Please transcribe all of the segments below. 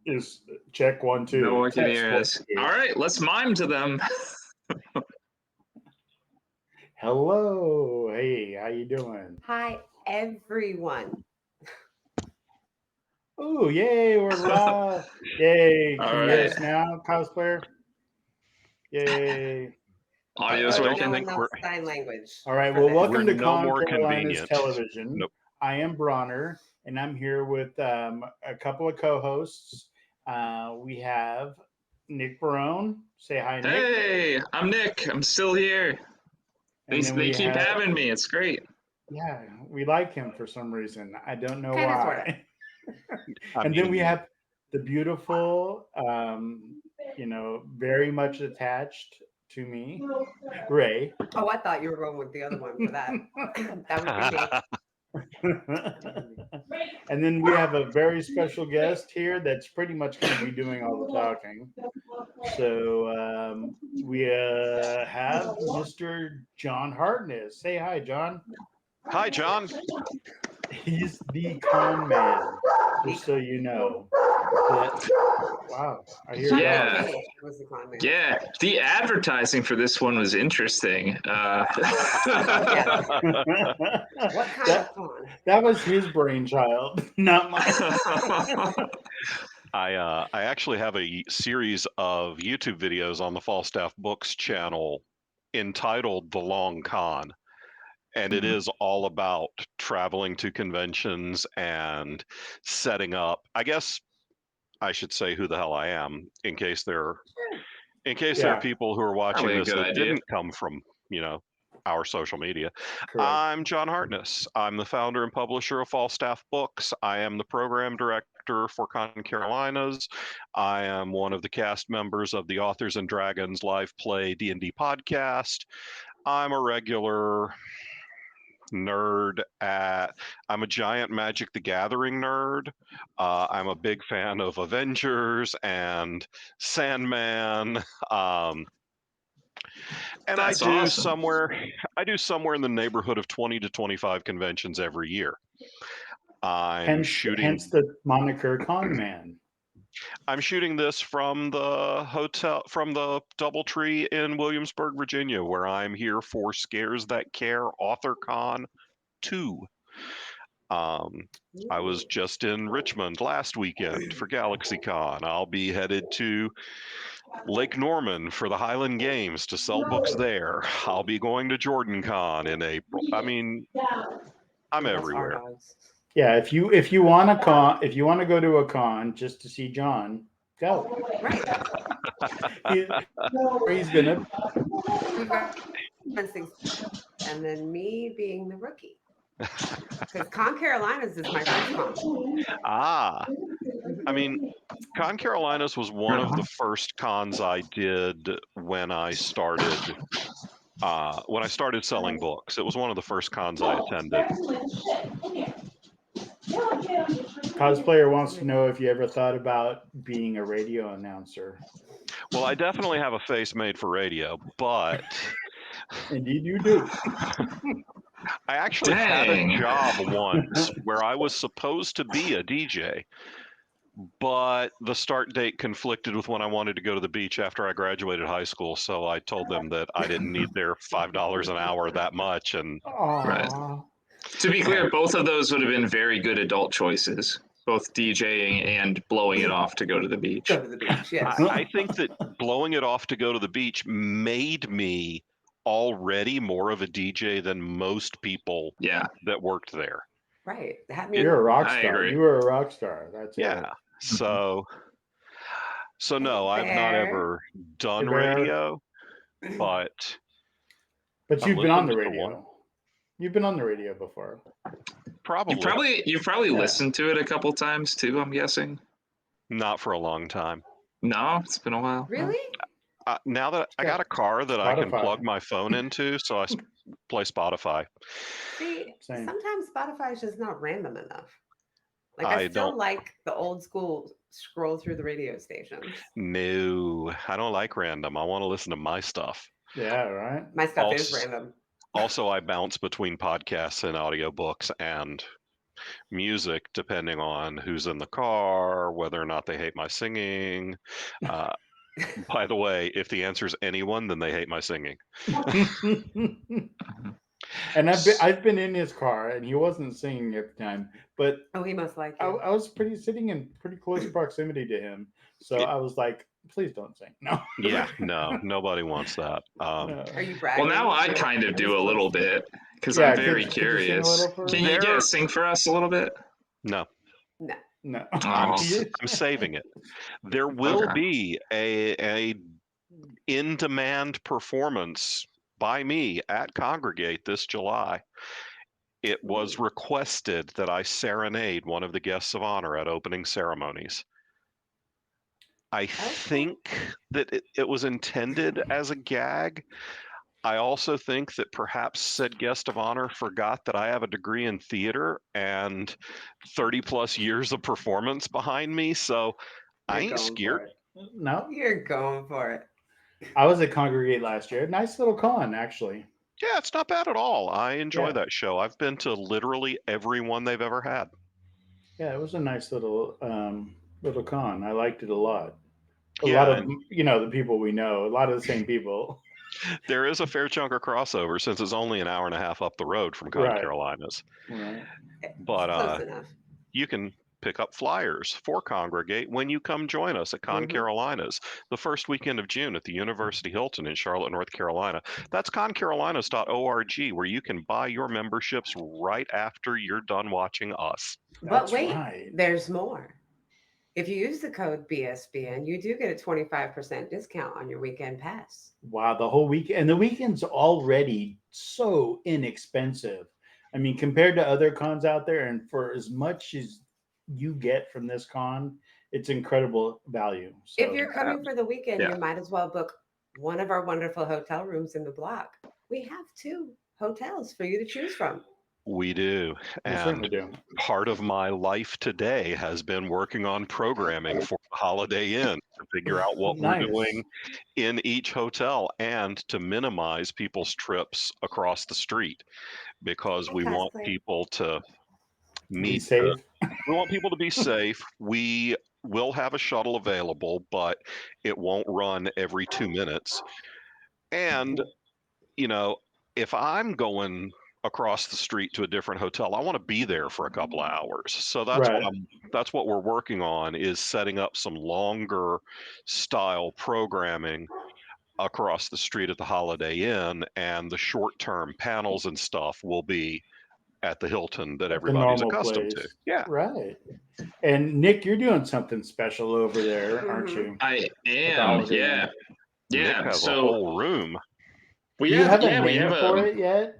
is check 1 2. No one can Test hear 1 us. 2. All right, let's mime to them. Hello. Hey, how you doing? Hi, everyone. Oh, yay, we're live. Yay. All Can you hear us now, cosplayer? Yay. Audio's I don't working. know think enough sign language. All right. for Well, this. welcome We're to no Con more Carolina's convenient. Television. Nope. I am Bronner, and I'm here with a couple of co-hosts. We have Nick Barone. Say hi, Nick. Hey, I'm Nick. I'm still here. And then They we keep have, having me. It's great. yeah, we like him for some reason. I don't know Kinda, why. And then we have the beautiful, very much attached to me, Ray. Oh, I thought you were going with the other one for that. That would be me. And then we have a very special guest here that's pretty much going to be doing all the talking. So we have Mr. John Hartness. Say hi, John. Hi, John. He's the con man, just so you know. Wow, I hear Yeah. dogs. Okay, was the con man. Yeah, the advertising for this one was interesting. What kind of con? That was his brainchild, not mine. I actually have a series of YouTube videos on the Falstaff Books channel entitled The Long Con. And it is all about traveling to conventions and setting up. I guess I should say who the hell I am in case there are people who are watching Probably a this good that idea. didn't come from, our social media. Correct. I'm John Hartness. I'm the founder and publisher of Falstaff Books. I am the program director for Con Carolinas. I am one of the cast members of the Authors and Dragons live play D&D podcast. I'm a regular nerd I'm a giant Magic the Gathering nerd. I'm a big fan of Avengers and Sandman. And That's I do awesome. somewhere in the neighborhood of 20 to 25 conventions every year. Hence the moniker Con Man. I'm shooting this from the DoubleTree in Williamsburg, Virginia, where I'm here for Scares That Care AuthorCon 2. I was just in Richmond last weekend for GalaxyCon. I'll be headed to Lake Norman for the Highland Games to sell books there. I'll be going to JordanCon in April. I mean, I'm everywhere. Yeah, if you want to go to a con just to see John, go. Right. He's gonna. And then me being the rookie. Because Con Carolinas is my first con. I mean, Con Carolinas was one of the first cons I did when I started selling books. It was one of the first cons I attended. Cosplayer wants to know if you ever thought about being a radio announcer. Well, I definitely have a face made for radio, but indeed you do. I actually had a job once where I was supposed to be a DJ, but the start date conflicted with when I wanted to go to the beach after I graduated high school. So I told them that I didn't need their $5 an hour that much. And right. To be clear, both of those would have been very good adult choices, both DJing and blowing it off to go to the beach. Go to the beach, yes. I think that blowing it off to go to the beach made me already more of a DJ than most people that worked there. Right. You're a rock star. You were a rock star. That's it. So no, I've not ever done radio, but you've been on the radio. You've been on the radio before. Probably. You've probably listened to it a couple times too, I'm guessing. Not for a long time. No, it's been a while. Really? Now that I got a car that I can plug my phone into, so I play Spotify. See, sometimes Spotify is just not random enough. Like I still like the old school scroll through the radio stations. No, I don't like random. I want to listen to my stuff. Yeah, right. My stuff is random. Also, I bounce between podcasts and audiobooks and music depending on who's in the car, whether or not they hate my singing. By the way, if the answer is anyone, then they hate my singing. And I've been in his car, and he wasn't singing at the time, but he must like I you. was sitting in pretty close proximity to him, so I was like, "Please don't sing." No. Yeah, no, nobody wants that. No. Are you bragging? Well, now I kind of do a little bit because I'm very could you sing a curious. little for us? Can you sing for us a little bit? No. No. No. I'm Oh. saving it. There will Okay. be a in-demand performance by me at Congregate this July. It was requested that I serenade one of the guests of honor at opening ceremonies. I think that it was intended as a gag. I also think that perhaps said guest of honor forgot that I have a degree in theater and 30 plus years of performance behind me, so I ain't scared. No, you're going for it. I was at Congregate last year. Nice little con, actually. Yeah, it's not bad at all. I enjoy Yeah. that show. I've been to literally every one they've ever had. Yeah, it was a nice little con. I liked it a lot. A Yeah, lot of the people we know, a lot of the same people. there is a fair chunk of crossover since it's only an hour and a half up the road from Con Right. Carolinas. Right. But Close enough. you can pick up flyers for Congregate when you come join us at Con Carolinas the first weekend of June at the University Hilton in Charlotte, North Carolina. That's concarolinas.org, where you can buy your memberships right after you're done watching us. But wait, there's more. If you use the code BSBN, you do get a 25% discount on your weekend pass. Wow, the whole week, and the weekend's already so inexpensive. I mean, compared to other cons out there, and for as much as you get from this con, it's incredible value. So, if you're coming for the weekend, you might as well book one of our wonderful hotel rooms in the block. We have 2 hotels for you to choose from. We do. certainly do. Part of my life today has been working on programming for Holiday Inn to figure out what we're doing in each hotel and to minimize people's trips across the street, because we want people to be safe. We want people to be safe. We will have a shuttle available, but it won't run every 2 minutes. And, if I'm going across the street to a different hotel, I want to be there for a couple of hours. So that's what we're working on, is setting up some longer style programming across the street at the Holiday Inn, and the short-term panels and stuff will be at the Hilton that everybody's accustomed to. Yeah. Right. And Nick, you're doing something special over there, aren't you? I am. Yeah. Nick has a whole room. Do you have a name for it yet?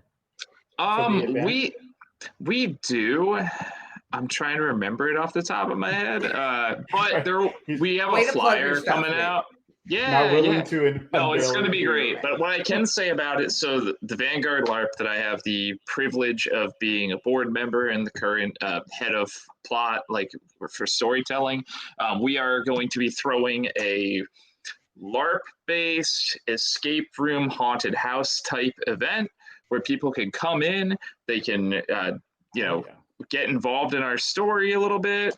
We do. I'm trying to remember it off the top of my head. But we have a flyer coming out. Yeah, not willing to. No, it's going to be great. But what I can say about it, so the Vanguard LARP that I have the privilege of being a board member and the current head of plot, like for storytelling, we are going to be throwing a LARP-based escape room haunted house type event where people can come in, they can, get involved in our story a little bit,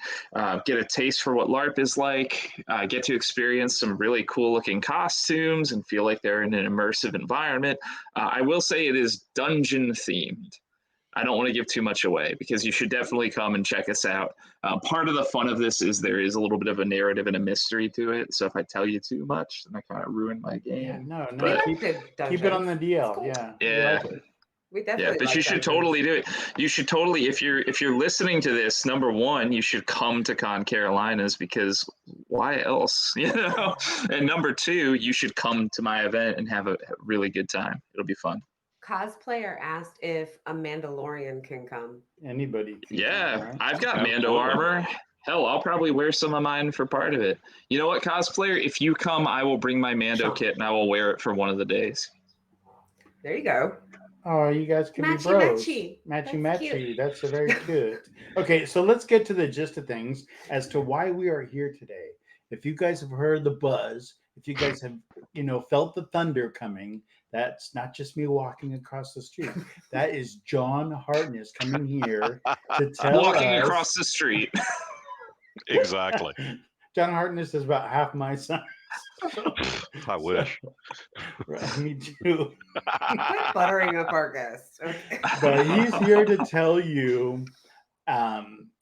get a taste for what LARP is like, get to experience some really cool looking costumes and feel like they're in an immersive environment. I will say it is dungeon themed. I don't want to give too much away because you should definitely come and check us out. Part of the fun of this is there is a little bit of a narrative and a mystery to it. So if I tell you too much, then I kind of ruin my game. Yeah, no, but keep it on the DL. Cool. Yeah. We definitely but you should totally do it. You should totally, if you're listening to this, number one, you should come to Con Carolinas, because why else? And number two, you should come to my event and have a really good time. It'll be fun. Cosplayer asked if a Mandalorian can come. Anybody can come, right? I've got Mando armor. Hell, I'll probably wear some of mine for part of it. You know what, cosplayer? If you come, I will bring my Mando kit and I will wear it for one of the days. There you go. Oh, you guys can be bros. Matchy. That's very cute. Okay, so let's get to the gist of things as to why we are here today. If you guys have heard the buzz, if you guys have felt the thunder coming, that's not just me walking across the street. That is John Hartness coming here to tell Walking us. across the street. Exactly. John Hartness is about half my size. I wish. Right, me too. Quit buttering up our guest. Okay. But he's here to tell you,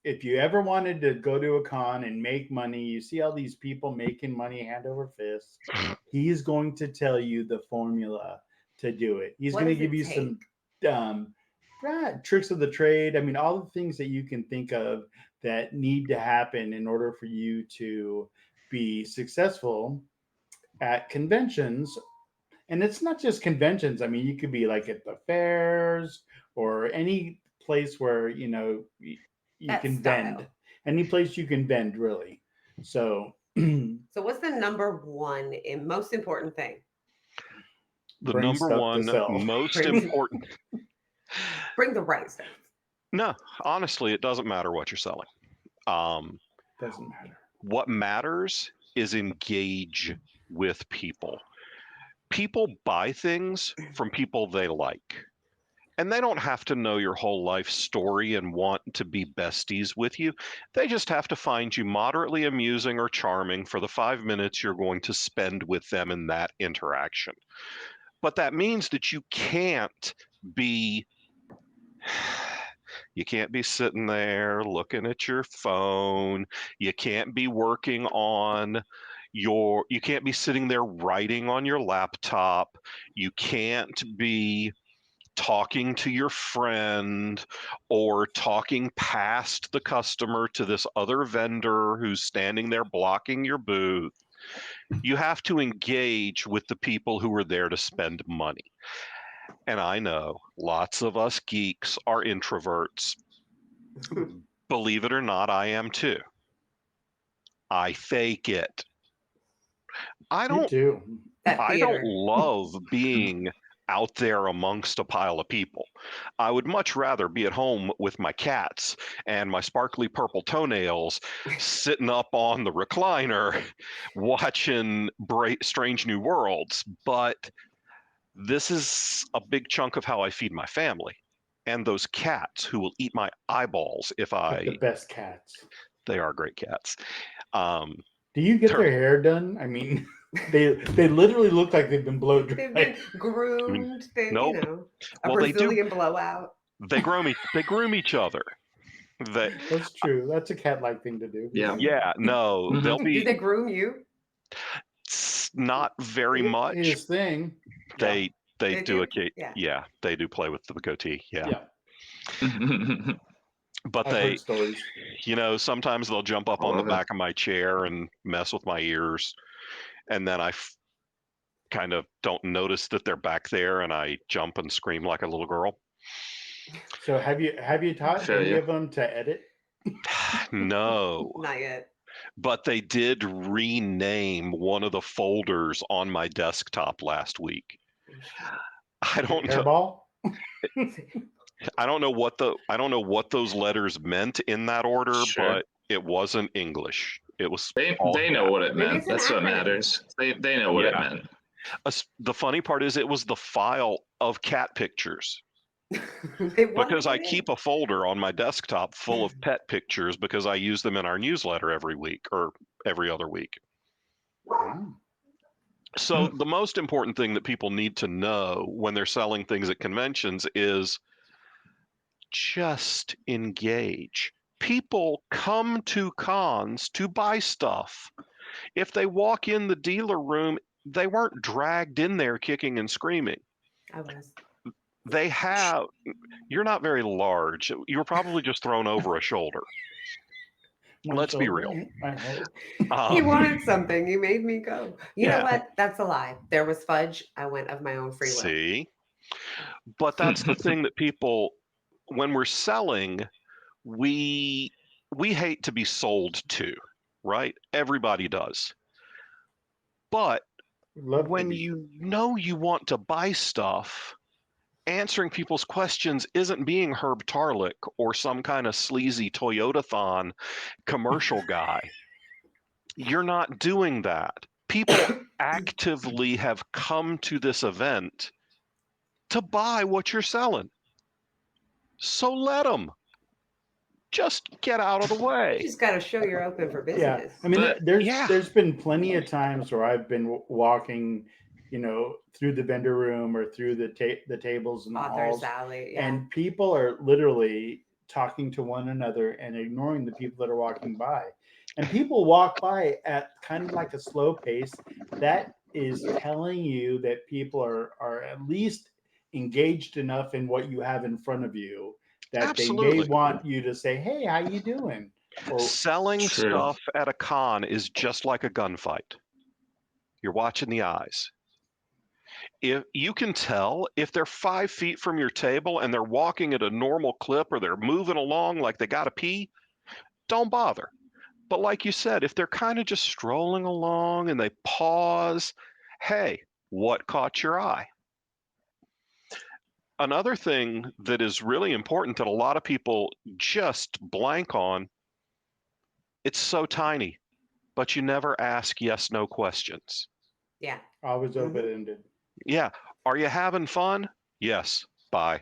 if you ever wanted to go to a con and make money, you see all these people making money hand over fist. He's going to tell you the formula to do it. He's going to give you some tricks of the trade. I mean, all the things that you can think of that need to happen in order for you to be successful at conventions. And it's not just conventions. I mean, you could be like at the fairs or any place where, you can vend. Any place you can vend, really. So So what's the number one and most important thing? The number one most important. Bring the right stuff. No, honestly, it doesn't matter what you're selling. Doesn't matter. What matters is engage with people. People buy things from people they like. And they don't have to know your whole life story and want to be besties with you. They just have to find you moderately amusing or charming for the 5 minutes you're going to spend with them in that interaction. But that means that you can't be sitting there looking at your phone. You can't be working on you can't be sitting there writing on your laptop. You can't be talking to your friend or talking past the customer to this other vendor who's standing there blocking your booth. You have to engage with the people who are there to spend money. And I know lots of us geeks are introverts. Believe it or not, I am too. I fake it. I don't love being out there amongst a pile of people. I would much rather be at home with my cats and my sparkly purple toenails sitting up on the recliner watching Strange New Worlds. But this is a big chunk of how I feed my family. And those cats who will eat my eyeballs if the best cats. They are great cats. Do you get their hair done? I mean, they literally look like they've been blow dried. They've been groomed. Nope. A Brazilian blowout. They groom each other. That's true. That's a cat-like thing to do. Yeah. Yeah. No, they'll be. Do they groom you? Not very much. His thing. They do. Yeah, they do play with the goatee. Yeah. But I've heard stories. Sometimes they'll jump up on the back of my chair and mess with my ears, and then I kind of don't notice that they're back there, and I jump and scream like a little girl. So have you taught any of them to edit? No, not yet. But they did rename one of the folders on my desktop last week. I don't know. I don't know what those letters meant in that order, but it wasn't English. It was. They know what it meant. That's what matters. They know what it meant. The funny part is it was the file of cat pictures. Because I keep a folder on my desktop full of pet pictures because I use them in our newsletter every week or every other week. So the most important thing that people need to know when they're selling things at conventions is just engage. People come to cons to buy stuff. If they walk in the dealer room, they weren't dragged in there kicking and screaming. I was. You're not very large. You were probably just thrown over a shoulder. Let's be real. He wanted something. He made me go. You know what? That's a lie. There was fudge. I went of my own free will. See? But that's the thing that people, when we're selling, we hate to be sold to, right? Everybody does. But when you know you want to buy stuff, answering people's questions isn't being Herb Tarlick or some kind of sleazy Toyota-thon commercial guy. You're not doing that. People actively have come to this event to buy what you're selling. So let them. Just get out of the way. You just got to show you're open for business. I mean, But- there's been plenty of times where I've been walking, through the vendor room or through the tables and the halls, Author's Alley, yeah. and people are literally talking to one another and ignoring the people that are walking by. And people walk by at kind of like a slow pace. That is telling you that people are at least engaged enough in what you have in front of you that Absolutely. they may want you to say, "Hey, how you doing?" Or selling True. stuff at a con is just like a gunfight. You're watching the eyes. If you can tell if they're 5 feet from your table and they're walking at a normal clip or they're moving along like they got to pee, don't bother. But like you said, if they're kind of just strolling along and they pause, hey, what caught your eye? Another thing that is really important that a lot of people just blank on, it's so tiny, but you never ask yes, no questions. Yeah. always open-ended. Yeah. Are you having fun? Yes. Bye.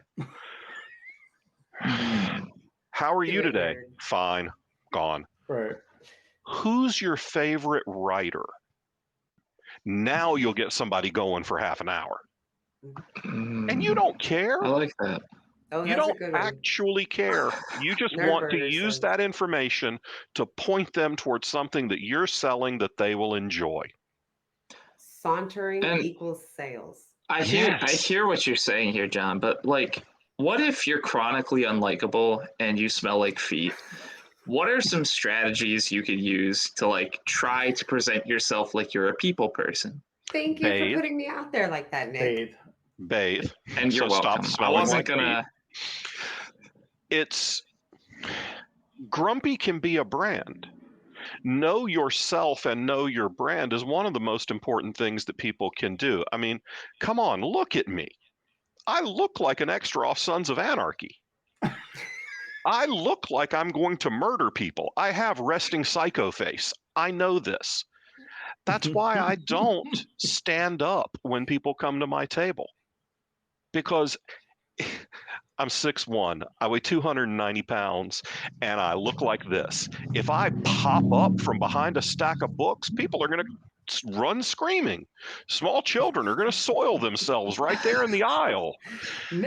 How are you today? Fine. Gone. Right. Who's your favorite writer? Now you'll get somebody going for half an hour. And you don't care. I like that. Oh, You that's a don't good one. actually care. You just want to Nerdburger use says- that information to point them towards something that you're selling that they will enjoy. Sauntering And- equals sales. I hear what you're saying here, John, but like, what if you're chronically unlikable and you smell like feet? What are some strategies you could use to like try to present yourself like you're a people person? Thank you Bathe. for putting me out there like that, Nick. Bathe. And you're So stop welcome. I smelling wasn't like gonna. It's grumpy can be a brand. Know yourself and know your brand is one of the most important things that people can do. I mean, come on, look at me. I look like an extra off Sons of Anarchy. I look like I'm going to murder people. I have resting psycho face. I know this. That's why I don't stand up when people come to my table. Because I'm 6'1", I weigh 290 pounds, and I look like this. If I pop up from behind a stack of books, people are going to run screaming. Small children are going to soil themselves right there in the aisle.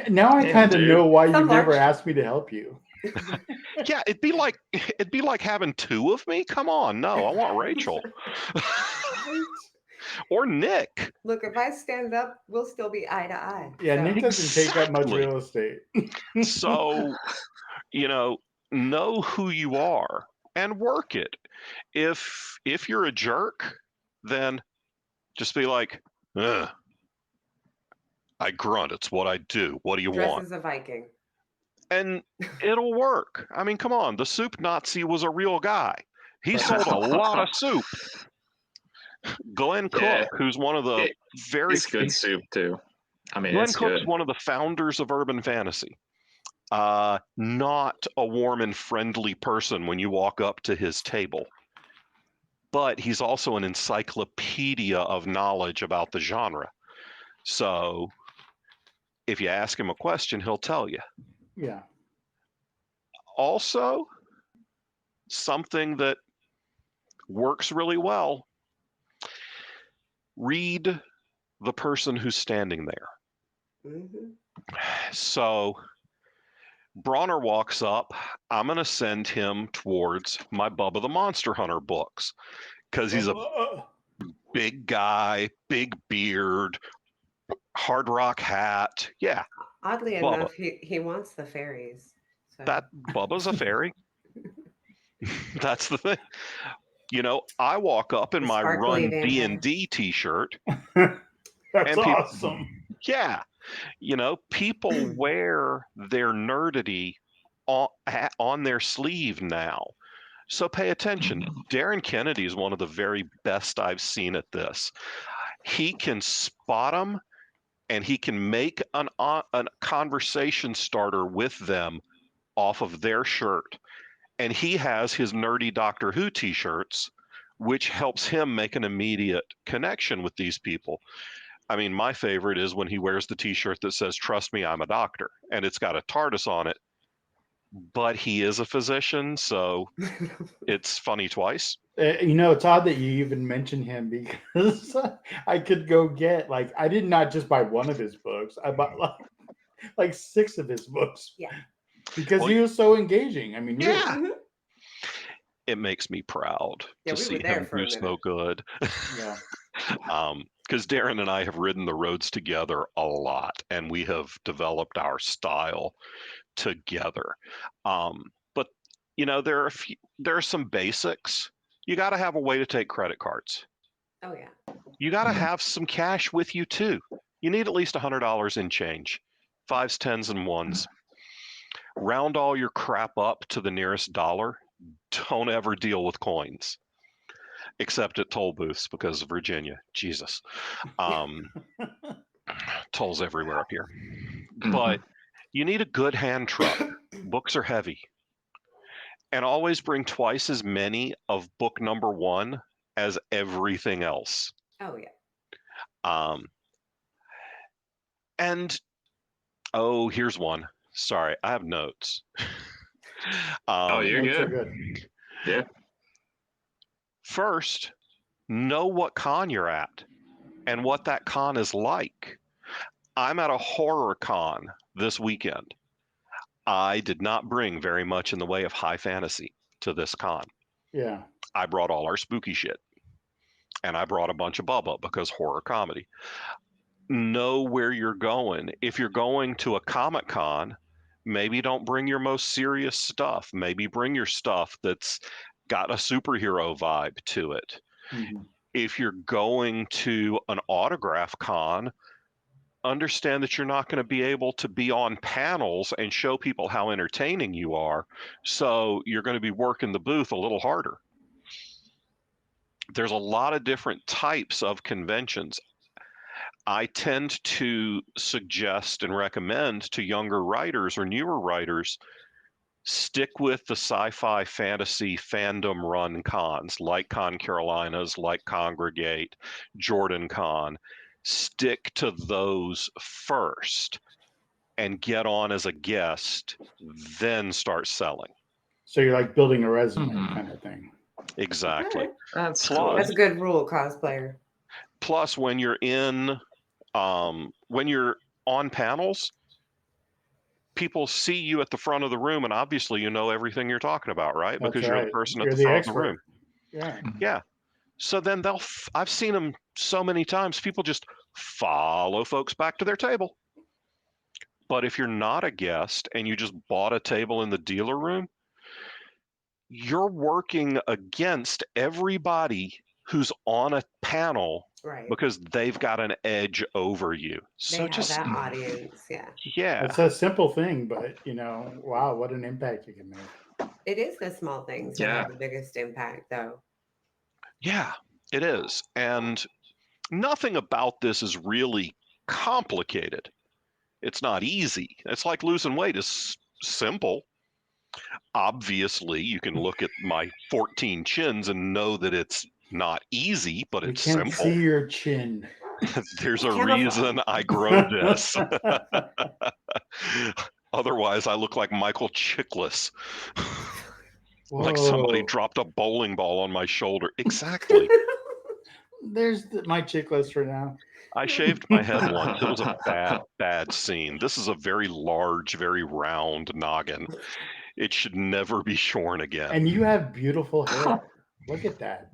Now I Damn, kind of dude. know why you Some never large- asked me to help you. Yeah, it'd be like having two of me. Come on, no, I want Rachel or Nick. Look, if I stand up, we'll still be eye to eye. Yeah, So- Nick doesn't take up much Exactly. real estate. So, know who you are and work it. If you're a jerk, then just be like, ugh, I grunt. It's what I do. What do you Dress want? as a Viking. And it'll work. I mean, come on. The soup Nazi was a real guy. He Right. sold a lot of soup. Glenn Yeah. Cook, who's one of the very It's good soup too. I mean, Glenn it's Cook's good. one of the founders of urban fantasy. Not a warm and friendly person when you walk up to his table. But he's also an encyclopedia of knowledge about the genre. So if you ask him a question, he'll tell you. Yeah. Also, something that works really well, read the person who's standing there. Mhm. So Bronner walks up. I'm going to send him towards my Bubba the Monster Hunter books because he's a big guy, big beard, hard rock hat. Yeah, Oddly Bubba. enough, he wants the fairies. So. that Bubba's a fairy. That's the thing. I walk up in The my sparkly Run vampire. D&D t-shirt. That's And people- awesome. Yeah. People wear their nerdity on their sleeve now. So pay attention. Darren Kennedy is one of the very best I've seen at this. He can spot them, and he can make a conversation starter with them off of their shirt. And he has his nerdy Doctor Who t-shirts which helps him make an immediate connection with these people. I mean, my favorite is when he wears the t-shirt that says, "Trust me, I'm a doctor," and it's got a TARDIS on it, but he is a physician, so it's funny twice. It's odd that you even mention him because I could go get, like, I did not just buy one of his books. I bought like 6 of his books. Yeah. Because he was so engaging. I mean, really. Yeah. It makes me proud to see him do so good. Yeah. Because Darren and I have ridden the roads together a lot, and we have developed our style together. But there are some basics. You got to have a way to take credit cards. Oh yeah. You got to have some cash with you too. You need at least $100 in change, 5s, 10s, and 1s. Round all your crap up to the nearest dollar. Don't ever deal with coins, except at toll booths, because of Virginia. Jesus. Tolls everywhere up here. But you need a good hand truck. Books are heavy. And always bring twice as many of book number 1 as everything else. Oh yeah. And here's one. Sorry, I have notes. You're Notes are good. good. Yeah. First, know what con you're at and what that con is like. I'm at a horror con this weekend. I did not bring very much in the way of high fantasy to this con. Yeah. I brought all our spooky shit. And I brought a bunch of Bubba because horror comedy. Know where you're going. If you're going to a Comic Con, maybe don't bring your most serious stuff. Maybe bring your stuff that's got a superhero vibe to it. Mm-hmm. If you're going to an autograph con, understand that you're not going to be able to be on panels and show people how entertaining you are. So you're going to be working the booth a little harder. There's a lot of different types of conventions. I tend to suggest and recommend to younger writers or newer writers, stick with the sci-fi fantasy fandom run cons like Con Carolinas, like Congregate, Jordan Con. Stick to those first and get on as a guest, then start selling. So you're like building a resume kind of thing. Exactly. Okay. That's That's a good rule, cosplayer. Plus, when you're on panels, people see you at the front of the room, and obviously you know everything you're talking about, right? That's because right. You're the person You're at the front expert. of the room. Yeah. Yeah. So then I've seen them so many times, people just follow folks back to their table. But if you're not a guest and you just bought a table in the dealer room, you're working against everybody who's on a panel, right? Because they've got an edge over you. They have that audience, yeah. Yeah. It's a simple thing, but wow, what an impact you can make. It is the small things that have the biggest impact, though. Yeah, it is. And nothing about this is really complicated. It's not easy. It's like losing weight is simple. Obviously, you can look at my 14 chins and know that it's not easy, but it's simple. We can't see your chin. There's a reason I grow this. Otherwise, I look like Michael Chiklis. Like somebody dropped a bowling ball on my shoulder. Exactly. There's my checklist for now. I shaved my head once. It was a bad scene. This is a very large, very round noggin. It should never be shorn again. And you have beautiful hair. Look at that.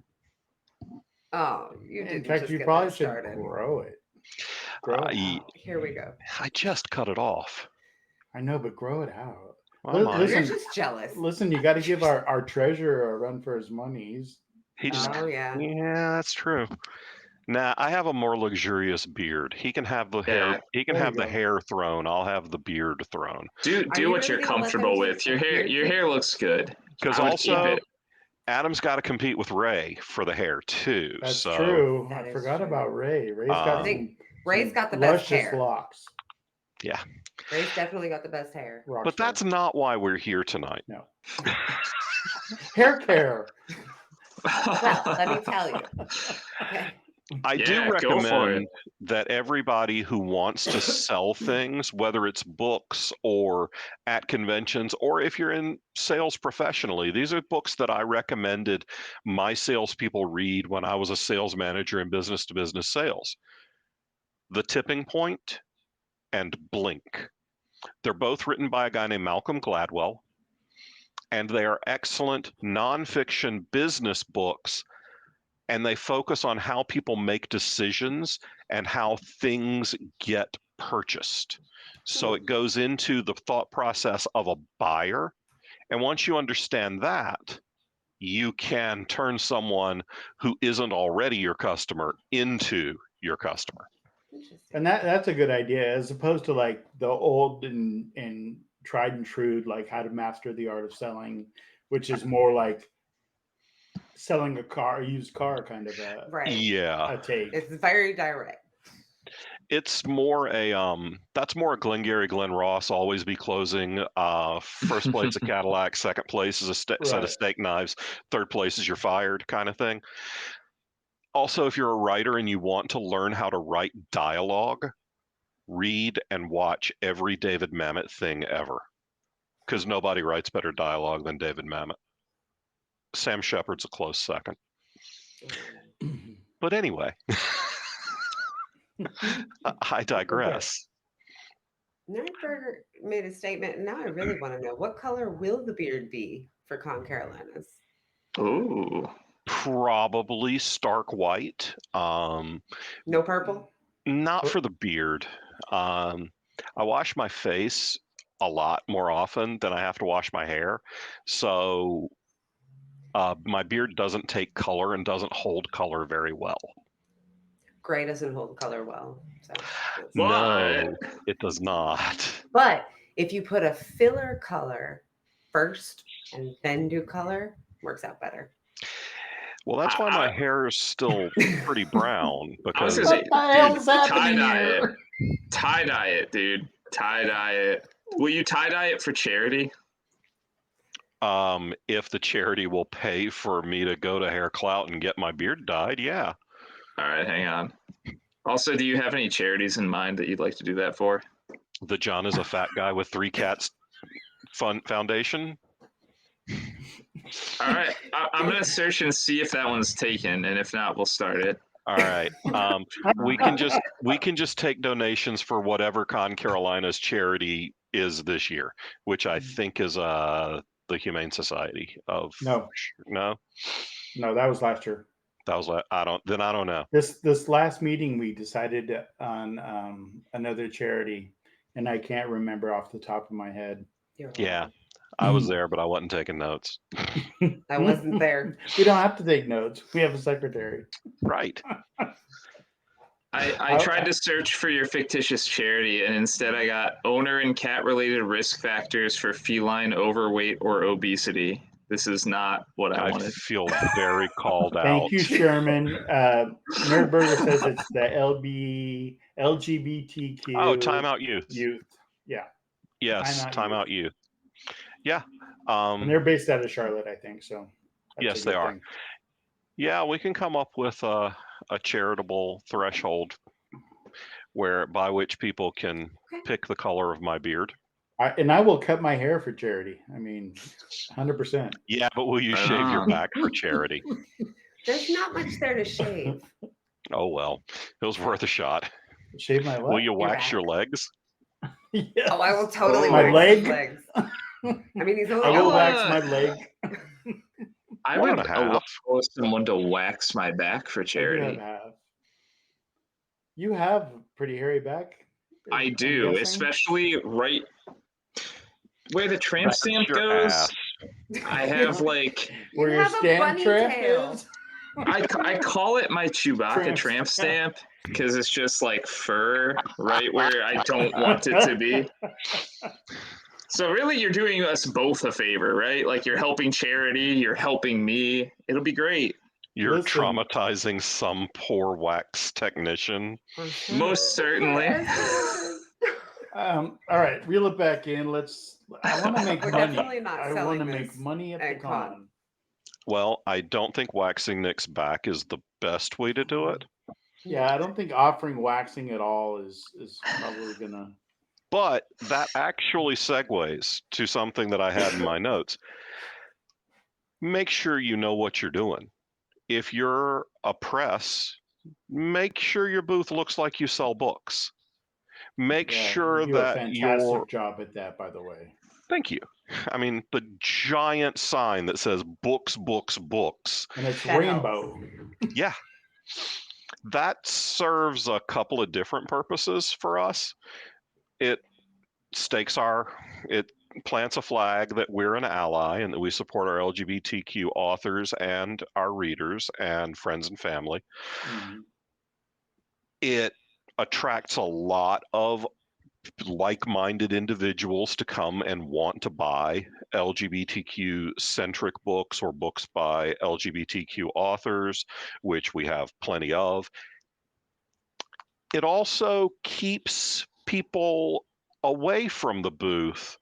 Oh, you did. In fact, you probably should grow it. Here we go. I just cut it off. I know, but grow it out. You're just jealous. Listen, you got to give our treasurer a run for his money. Yeah, that's true. Nah, I have a more luxurious beard. He can have the hair. He can have the hair thrown. I'll have the beard thrown. Do what you're comfortable with. Your hair looks good. Because also, Adam's got to compete with Ray for the hair too. That's true. I forgot about Ray. Ray's got the best hair. Locks. Yeah. Ray's definitely got the best hair. But that's not why we're here tonight. No. Hair care. Well, let me tell you. Okay. I do go for it. recommend that everybody who wants to sell things, whether it's books or at conventions, or if you're in sales professionally, these are books that I recommended my salespeople read when I was a sales manager in business-to-business sales. The Tipping Point and Blink. They're both written by a guy named Malcolm Gladwell, and they are excellent nonfiction business books, and they focus on how people make decisions and how things get purchased. So it goes into the thought process of a buyer, and once you understand that, you can turn someone who isn't already your customer into your customer. And that's a good idea, as opposed to like the old and tried and true, like How to Master the Art of Selling, which is more like selling a used car kind of a Yeah. a take. It's very direct. It's more that's more a Glengarry Glen Ross, always be closing. First place a Cadillac, second place is a set of steak knives, third place is you're fired kind of thing. Also, if you're a writer and you want to learn how to write dialogue, read and watch every David Mamet thing ever, because nobody writes better dialogue than David Mamet. Sam Shepard's a close second. But anyway, I digress. Nerdburger made a statement, and now I really want to know, what color will the beard be for Con Carolinas? Ooh. Probably stark white. No purple? Not for the beard. I wash my face a lot more often than I have to wash my hair. So my beard doesn't take color and doesn't hold color very well. Gray doesn't hold color well. So no, it does not. But if you put a filler color first and then do color, works out better. Well, that's why my hair is still pretty brown. Because what the hell's happening here? Tie-dye it, dude. Tie-dye it. Will you tie-dye it for charity? If the charity will pay for me to go to Hair Clout and get my beard dyed, yeah. All right, hang on. Also, do you have any charities in mind that you'd like to do that for? The John is a Fat Guy with 3 Cats Foundation. All right, I'm gonna search and see if that one's taken, and if not, we'll start it. All right. We can just take donations for whatever Con Carolinas charity is this year, which I think is the Humane Society of No, that was last year. That was I don't know. This last meeting we decided on another charity, and I can't remember off the top of my head. Yeah, I was there, but I wasn't taking notes. I wasn't there. We don't have to take notes. We have a secretary. Right. I tried to search for your fictitious charity, and instead I got owner and cat-related risk factors for feline overweight or obesity. This is not what I wanted. I feel very called out. Thank you, Sherman. Nerdburger says it's the LGBTQ. Oh, Timeout Youth. Yeah. Yes, Timeout Youth. Yeah. And they're based out of Charlotte, I think. So. Yes, they are. Yeah, we can come up with a charitable threshold by which people can pick the color of my beard. And I will cut my hair for charity. I mean, 100%. Yeah, but will you shave your back for charity? There's not much there to shave. Oh, well, it was worth a shot. Shave my legs? Will you wax your legs? Yes. Oh, I will totally my wax his legs. I mean, he's only I will wax my leg. I would allow someone to wax my back for charity. You have pretty hairy back. I do, especially right where the tramp stamp goes. I have like where your stamp tramp is. I call it my Chewbacca tramp stamp because it's just like fur right where I don't want it to be. So really, you're doing us both a favor, right? Like you're helping charity, you're helping me. It'll be great. You're traumatizing some poor wax technician. Most certainly. All right, reel it back in. I want to make money. Definitely not I want to make money at the con. Well, I don't think waxing Nick's back is the best way to do it. Yeah, I don't think offering waxing at all is probably gonna. But that actually segues to something that I had in my notes. Make sure you know what you're doing. If you're a press, make sure your booth looks like you sell books. Make Yeah, sure you do a that fantastic job at that, by the way. Thank you. I mean, the giant sign that says books, books, books. And it's That rainbow. Yeah. That serves a couple of different purposes for us. It it plants a flag that we're an ally and that we support our LGBTQ authors and our readers and friends and family. Mm-hmm. It attracts a lot of like-minded individuals to come and want to buy LGBTQ centric books or books by LGBTQ authors, which we have plenty of. It also keeps people away from the booth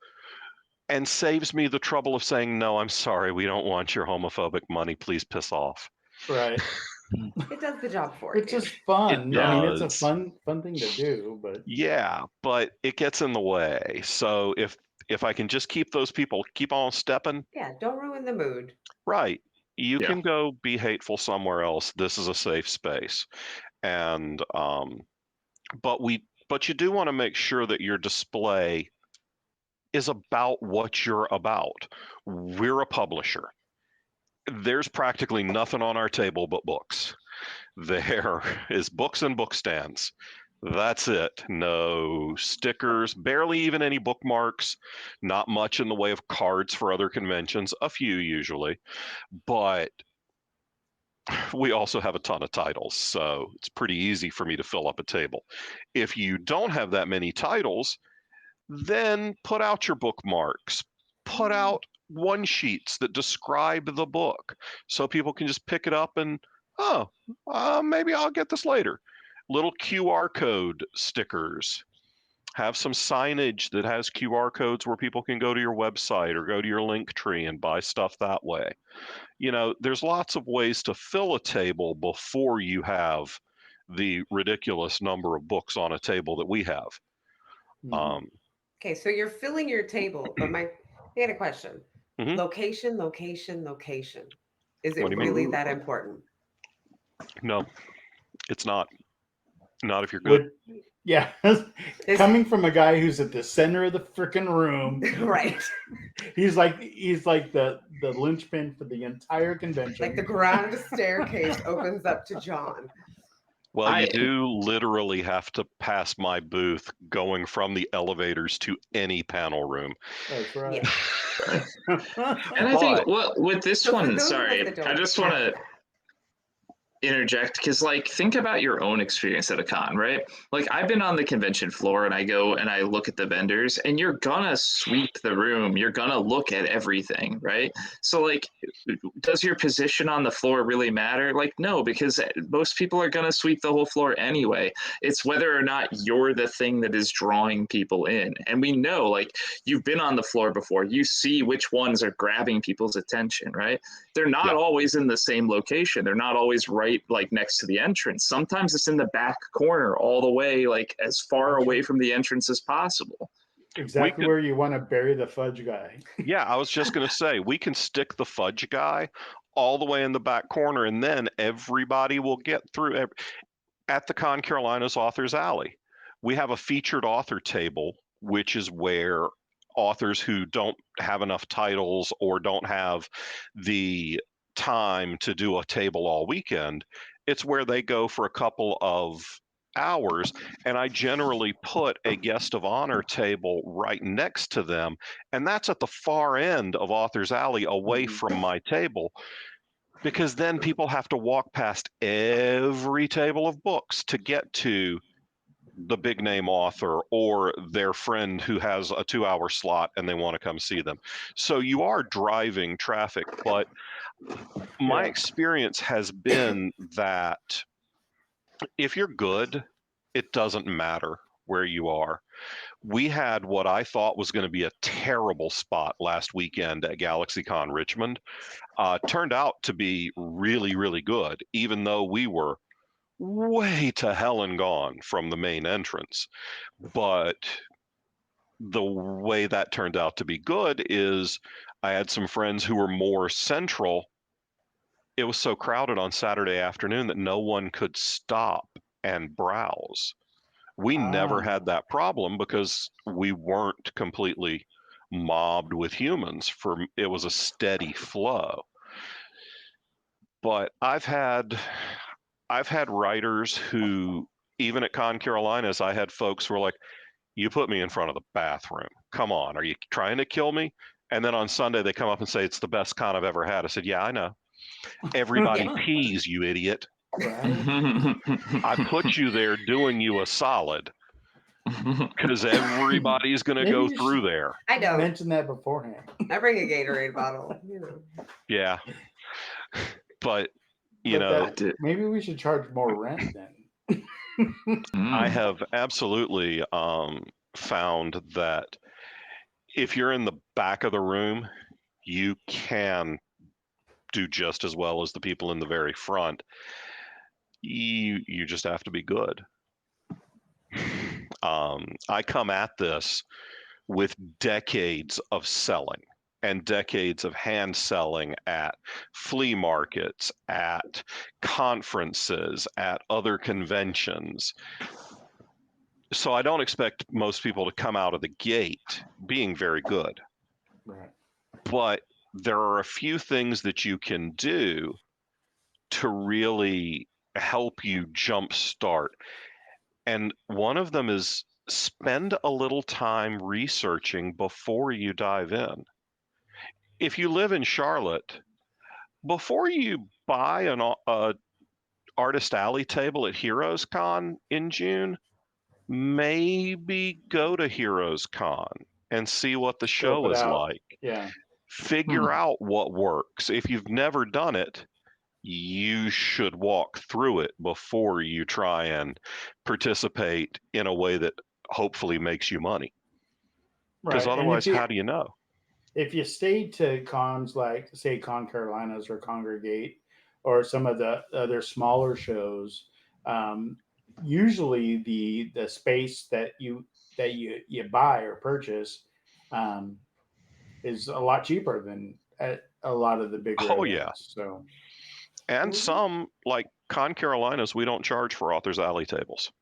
and saves me the trouble of saying, no, I'm sorry, we don't want your homophobic money, please piss off. Right. It does the job for It's you. just fun. It I mean, it's a does. fun thing to do, but Yeah, but it gets in the way. So if I can just keep those people keep on stepping, Yeah, don't ruin the mood. right. You Yeah. can go be hateful somewhere else. This is a safe space. And but you do want to make sure that your display is about what you're about. We're a publisher. There's practically nothing on our table but books. There is books and book stands. That's it. No stickers, barely even any bookmarks, not much in the way of cards for other conventions, a few usually. But we also have a ton of titles, so it's pretty easy for me to fill up a table. If you don't have that many titles, then put out your bookmarks, put out one sheets that describe the book so people can just pick it up and, maybe I'll get this later. Little QR code stickers. Have some signage that has QR codes where people can go to your website or go to your link tree and buy stuff that way. There's lots of ways to fill a table before you have the ridiculous number of books on a table that we have. mm-hmm. Okay, so you're filling your table, but I had a question. Mhm. Location, location, location. Is What it do you mean? really that important? No, it's not. Not if you're good. Yeah, coming from a guy who's at the center of the freaking room, right? He's like the linchpin for the entire convention. Like the grand staircase opens up to John. Well, you do literally have to pass my booth going from the elevators to any panel room. That's right. Yeah. And I think, well, with this one, sorry, I just want to interject because think about your own experience at a con, right? I've been on the convention floor and I go and I look at the vendors and you're gonna sweep the room, you're gonna look at everything, right? So does your position on the floor really matter? No, because most people are gonna sweep the whole floor anyway. It's whether or not you're the thing that is drawing people in. And we know you've been on the floor before, you see which ones are grabbing people's attention, right? They're not always in the same location, they're not always right next to the entrance. Sometimes it's in the back corner all the way as far away from the entrance as possible. Exactly where you want to bury the fudge guy. Yeah, I was just going to say, we can stick the fudge guy all the way in the back corner and then everybody will get through. At the Con Carolinas Authors Alley, we have a featured author table, which is where authors who don't have enough titles or don't have the time to do a table all weekend, it's where they go for a couple of hours, and I generally put a guest of honor table right next to them, and that's at the far end of Authors Alley away from my table, because then people have to walk past every table of books to get to the big name author or their friend who has a 2-hour slot and they want to come see them. So you are driving traffic, but my experience has been that if you're good, it doesn't matter where you are. We had what I thought was going to be a terrible spot last weekend at GalaxyCon Richmond. Turned out to be really, really good, even though we were way to hell and gone from the main entrance. But the way that turned out to be good is I had some friends who were more central. It was so crowded on Saturday afternoon that no one could stop and browse. We never had that problem because we weren't completely mobbed with humans. It was a steady flow. But I've had writers who, even at Con Carolinas, I had folks who were like, "You put me in front of the bathroom. Come on, are you trying to kill me?" And then on Sunday they come up and say, "It's the best con I've ever had." I said, "Yeah, I know. Everybody pees, you idiot. Right. I put you there doing you a solid because everybody's going to go through there." I don't mention that beforehand. I bring a Gatorade bottle, you know. Yeah. But, you know, maybe we should charge more rent then. I have absolutely found that if you're in the back of the room, you can do just as well as the people in the very front. You just have to be good. I come at this with decades of selling and decades of hand selling at flea markets, at conferences, at other conventions. So I don't expect most people to come out of the gate being very good. Right. But there are a few things that you can do to really help you jumpstart. And one of them is spend a little time researching before you dive in. If you live in Charlotte, before you buy a Artist Alley table at Heroes Con in June, maybe go to Heroes Con and see what the show is like. Yeah. Figure out what works. If you've never done it, you should walk through it before you try and participate in a way that hopefully makes you money. Because otherwise, how do you know? If you stay to cons like, say, Con Carolinas or Congregate or some of the other smaller shows, usually the space that you buy or purchase is a lot cheaper than at a lot of the bigger events. Yeah. So, and some, like Con Carolinas, we don't charge for Authors Alley tables.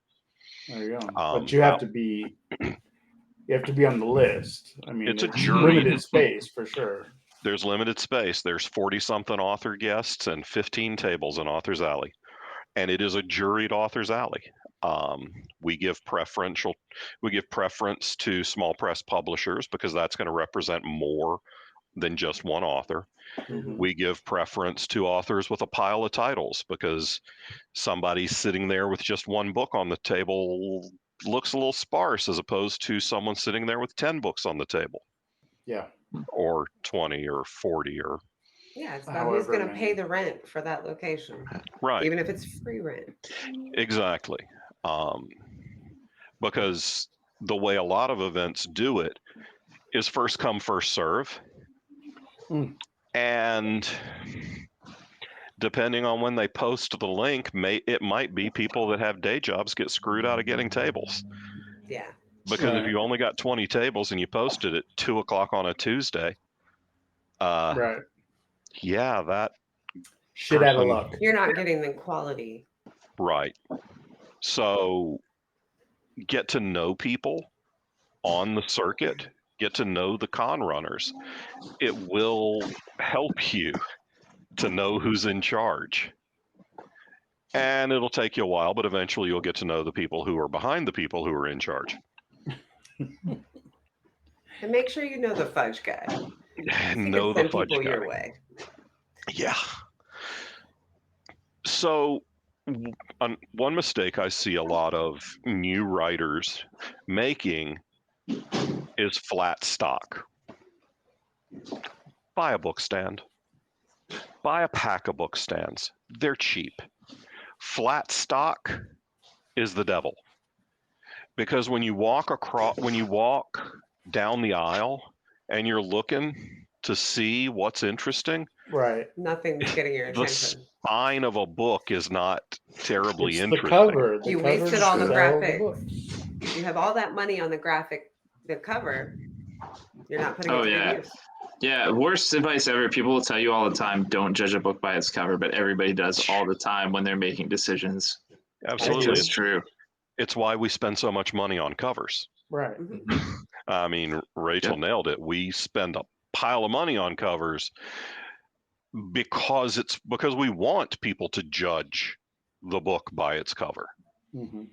There you go. But you have to be on the list. I mean, it's a jury. Limited space for sure. There's limited space. There's 40-something author guests and 15 tables in Authors Alley. And it is a juried Authors Alley. We give preference to small press publishers because that's going to represent more than just one author. Mm-hmm. We give preference to authors with a pile of titles because somebody sitting there with just one book on the table looks a little sparse as opposed to someone sitting there with 10 books on the table. Yeah. Or 20 or 40 or... Yeah, it's about who's going to pay the rent for that location. Right. Even if it's free rent. Exactly. Because the way a lot of events do it is first come, first serve. And depending on when they post the link, it might be people that have day jobs get screwed out of getting tables. Yeah. Because if you only got 20 tables and you posted at 2:00 on a Tuesday, right. Yeah, that shit out of luck. You're not getting the quality. Right. So get to know people on the circuit, get to know the con runners. It will help you to know who's in charge. And it'll take you a while, but eventually you'll get to know the people who are behind the people who are in charge. And make sure you know the fudge guy. Know the fudge guy. Your way. Yeah. So one mistake I see a lot of new writers making is flat stock. Buy a book stand. Buy a pack of book stands. They're cheap. Flat stock is the devil Because when you walk down the aisle and you're looking to see what's interesting, Right. Nothing's getting your the attention. spine of a book is not terribly It's interesting. the cover. The You cover wasted all the sell graphics. books. You have all that money on the cover. You're not putting it to good use. Yeah, worst advice ever. People will tell you all the time, don't judge a book by its cover, but everybody does all the time when they're making decisions. Absolutely. It's true. It's why we spend so much money on covers. Right. I mean, Rachel nailed it. We spend a pile of money on covers because we want people to judge the book by its cover. Mm-hmm.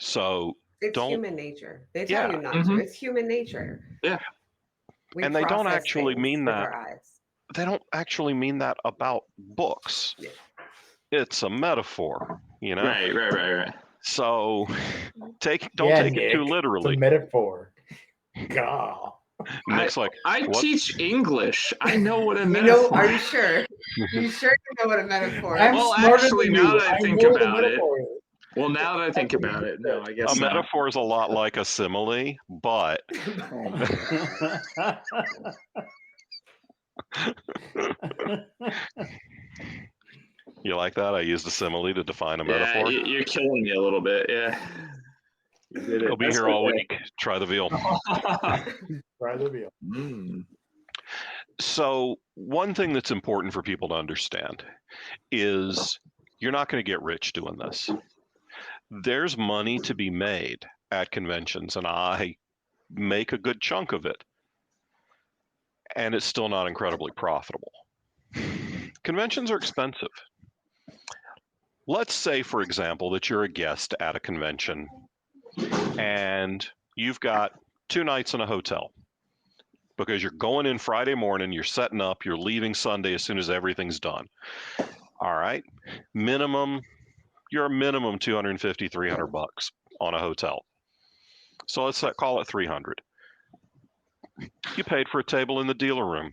So it's human nature. They tell you not Mm-hmm. to. It's human nature. Yeah. And they don't actually mean that. Our eyes. They don't actually mean that about books. Yeah. It's a metaphor, you know? Right. So don't take it too literally. It's a metaphor. God. Nick's I what? teach English. I know what a metaphor. Are you sure? You sure you know what a metaphor is? Well, actually, now that I think about it. Well, now that I think about it, no, I guess a metaphor is a lot like a simile, but you like that? I used a simile to define a metaphor. You're killing me a little bit. Yeah. I'll be here all week. Try the veal. Try the veal. So one thing that's important for people to understand is you're not going to get rich doing this. There's money to be made at conventions, and I make a good chunk of it. And it's still not incredibly profitable. Conventions are expensive. Let's say, for example, that you're a guest at a convention and you've got 2 nights in a hotel because you're going in Friday morning, you're setting up, you're leaving Sunday as soon as everything's done. All right. You're a minimum $250, $300 on a hotel. So let's call it 300. You paid for a table in the dealer room.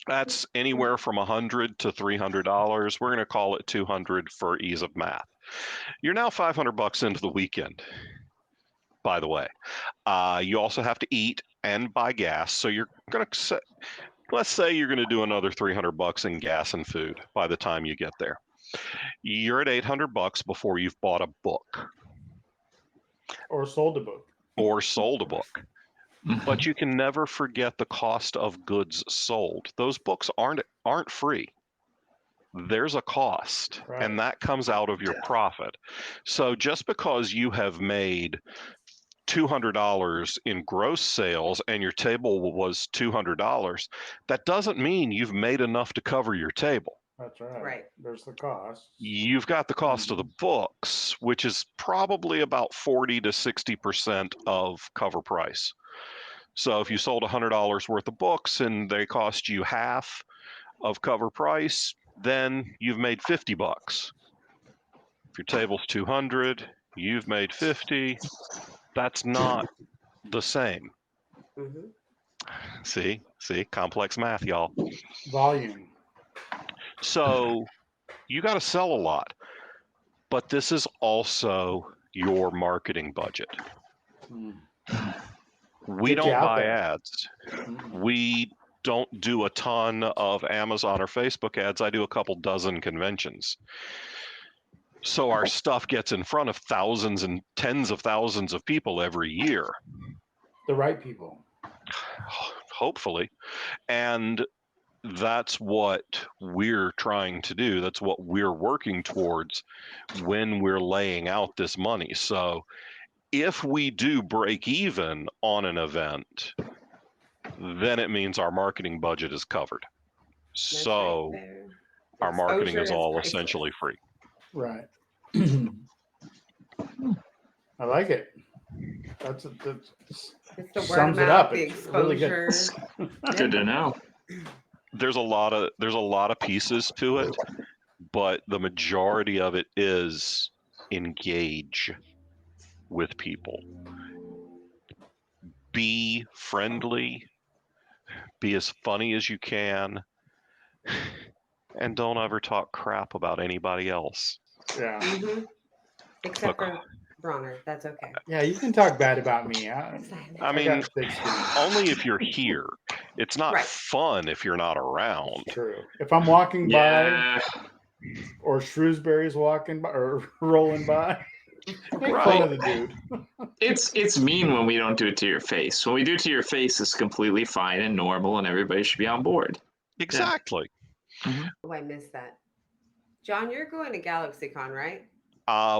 That's anywhere from $100 to $300. We're going to call it $200 for ease of math. You're now $500 into the weekend, by the way. You also have to eat and buy gas. So you're going to let's say you're going to do another $300 in gas and food by the time you get there. You're at $800 before you've bought a book. Or sold a book. But you can never forget the cost of goods sold. Those books aren't free. There's a cost, and that comes out of your profit. So just because you have made $200 in gross sales and your table was $200, that doesn't mean you've made enough to cover your table. That's right. There's the cost. You've got the cost of the books, which is probably about 40 to 60% of cover price. So if you sold $100 worth of books and they cost you half of cover price, then you've made $50. If your table's 200, you've made 50. That's not the same. See, complex math, y'all. Volume. So you got to sell a lot, but this is also your marketing budget. We don't buy ads. We don't do a ton of Amazon or Facebook ads. I do a couple dozen conventions. So our stuff gets in front of thousands and tens of thousands of people every year. The right people. Hopefully. And that's what we're trying to do. That's what we're working towards when we're laying out this money. So if we do break even on an event, then it means our marketing budget is covered. So our marketing is all essentially free. Right. I like it. That's it's the sums word it up. The it's really good. Good to know. There's a lot of pieces to it, but the majority of it is engage with people. Be friendly, be as funny as you can, and don't ever talk crap about anybody else. Yeah. Except for Bronner. That's okay. Yeah, you can talk bad about me. I mean, got thick skin. only if you're here. It's not Right. fun if you're not around. It's true. If I'm walking by, or Shrewsbury's walking by, or rolling by, make fun of the dude. It's mean when we don't do it to your face. When we do it to your face, it's completely fine and normal, and everybody should be on board. Exactly. Yeah. Oh, I missed that. John, you're going to GalaxyCon, right?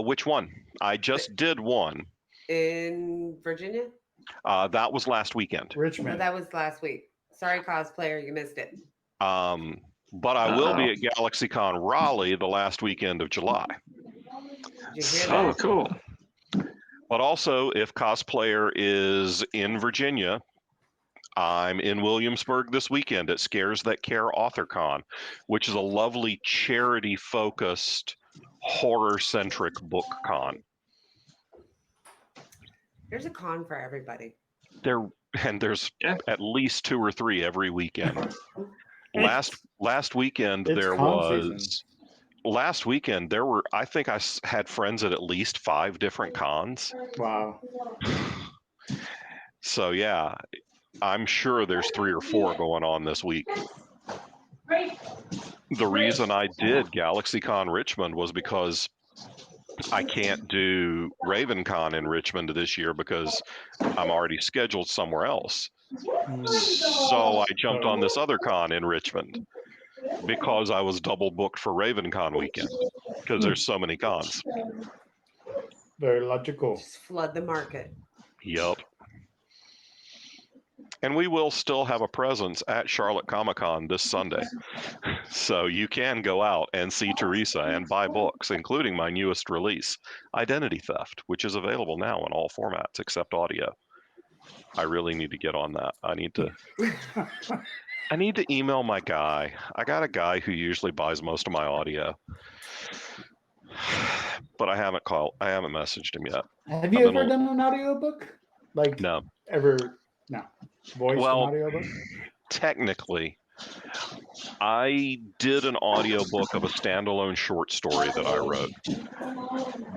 Which one? I just did one. In Virginia? That was last weekend. Richmond. Oh, that was last week. Sorry, cosplayer, you missed it. But I will be at GalaxyCon Raleigh the last weekend of July. Did you hear that? Oh, cool. But also, if cosplayer is in Virginia, I'm in Williamsburg this weekend at Scares That Care AuthorCon, which is a lovely charity-focused, horror-centric book con. There's a con for everybody. There's at least 2 or 3 every weekend. Last weekend there was. Last weekend there were. I think I had friends at least 5 different cons. Wow. So yeah, I'm sure there's 3 or 4 going on this week. The reason I did GalaxyCon Richmond was because I can't do RavenCon in Richmond this year because I'm already scheduled somewhere else. So I jumped on this other con in Richmond because I was double booked for RavenCon weekend because there's so many cons. Very logical. Just flood the market. Yep. And we will still have a presence at Charlotte Comic-Con this Sunday. So you can go out and see Teresa and buy books, including my newest release, Identity Theft, which is available now in all formats except audio. I really need to get on that. I need to email my guy. I got a guy who usually buys most of my audio. But I haven't messaged him yet. Have you ever done an audiobook? No. No. Voiced an audiobook? Technically, I did an audiobook of a standalone short story that I wrote.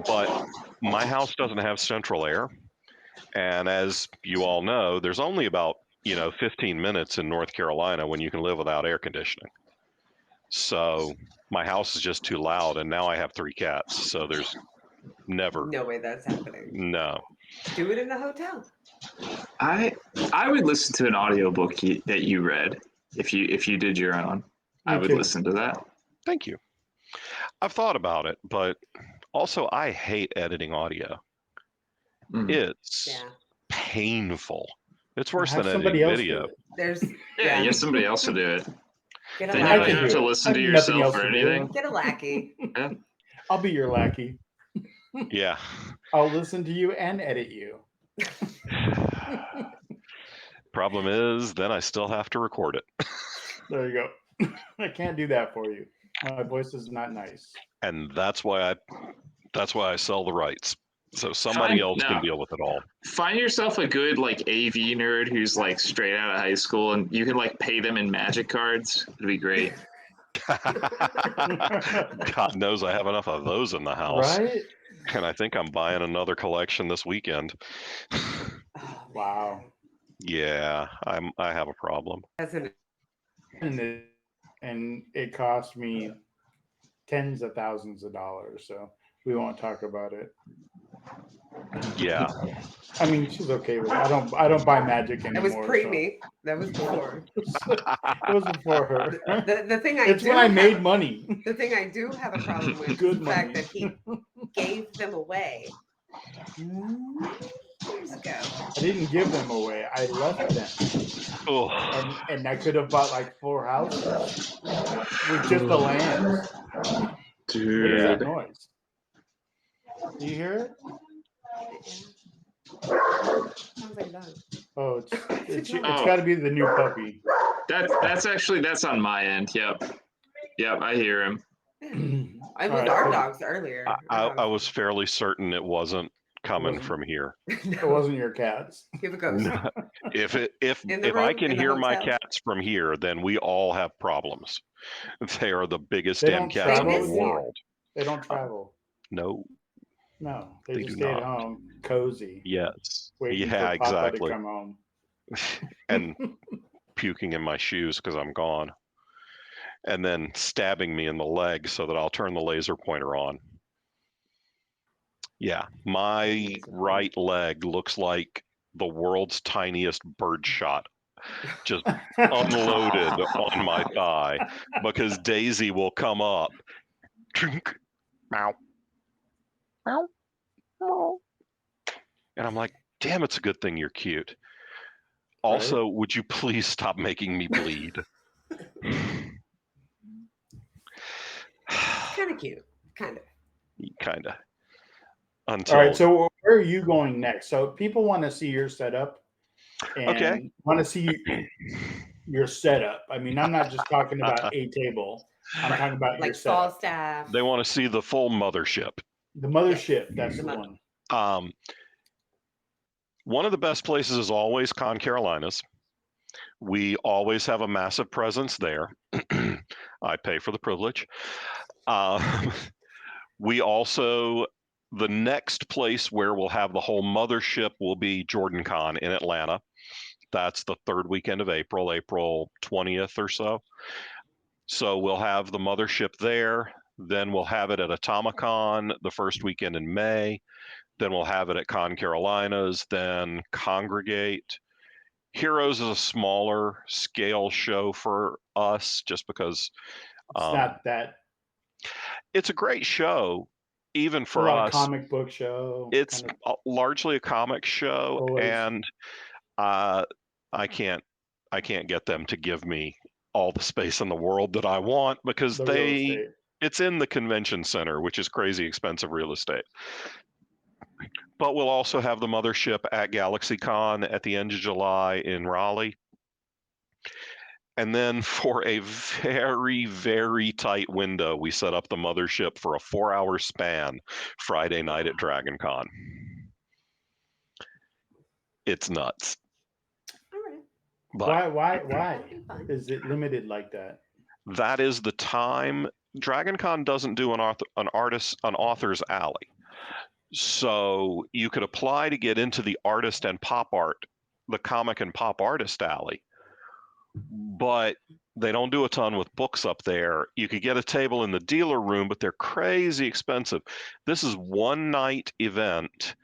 But my house doesn't have central air. And as you all know, there's only about, 15 minutes in North Carolina when you can live without air conditioning. So my house is just too loud, and now I have 3 cats. So there's never. No way that's happening. No. Do it in a hotel. I would listen to an audiobook that you read if you did your own. I would listen to that. Thank you. I've thought about it, but also I hate editing audio. It's painful. It's worse than editing video. There's you have somebody else to do it. Get a then lackey. you don't have to listen to yourself or anything. Get a lackey. Yeah. I'll be your lackey. Yeah. I'll listen to you and edit you. Problem is, then I still have to record it. There you go. I can't do that for you. My voice is not nice. And that's why I sell the rights. So somebody else can deal with it all. Find yourself a good AV nerd who's straight out of high school, and you can pay them in magic cards. It'd be great. God knows I have enough of those in the house. Right? And I think I'm buying another collection this weekend. Wow. Yeah, I have a problem. And it cost me tens of thousands of dollars, so we won't talk about it. Yeah. I mean, she's okay with it. I don't buy magic anymore. That was pre-me. So. That was before. It was before her. The thing when I made money. The thing I do have a problem with is the fact that he gave them away years ago. I didn't give them away. I left them. Oh. And I could have bought 4 houses with just the land. Dude. What is that noise? Do you hear it? Sounds like a dog. Oh, it's got to be the new puppy. That's on my end. Yep, I hear him. I was our dogs earlier. I was fairly certain it wasn't coming from here. It wasn't your cats. Give a ghost. No. If I can hear my cats from here, then we all have problems. They are the biggest damn cats in the world. They don't travel. No. No, they They just do stay at not. home, cozy, Yes. waiting Yeah, for Papa to exactly. come home. And puking in my shoes because I'm gone. And then stabbing me in the leg so that I'll turn the laser pointer on. Yeah, my right leg looks like the world's tiniest birdshot just unloaded on my thigh because Daisy will come up, trink, meow, meow, meow. And I'm like, damn, it's a good thing you're cute. Also, would you please stop making me bleed? Kind of cute. Kind of. Kind of. All Until right, so where are you going next? So people want to see your setup and want to see your setup. I mean, I'm not just talking about a table. I'm talking about like your setup. Falstaff. They want to see the full mothership. The mothership, Yes. that's the one. One of the best places is always Con Carolinas. We always have a massive presence there. I pay for the privilege. We also, the next place where we'll have the whole mothership will be Jordan Con in Atlanta. That's the third weekend of April, April 20th or so. So we'll have the mothership there. Then we'll have it at Atomicon the first weekend in May. Then we'll have it at Con Carolinas. Then Congregate. Heroes is a smaller scale show for us just because It's not that. It's a great show, even It's for a lot us. of comic book show. It's largely a comic show, Always. and I can't get them to give me all the space in the world that I want because it's in the convention center, which is crazy expensive real estate. But we'll also have the mothership at GalaxyCon at the end of July in Raleigh. And then for a very, very tight window, we set up the mothership for a 4-hour span Friday night at DragonCon. It's nuts. All right. But why is it limited like that? That is the time. DragonCon doesn't do an author's alley. So you could apply to get into the artist and pop art, the comic and pop artist alley. But they don't do a ton with books up there. You could get a table in the dealer room, but they're crazy expensive. This is one night event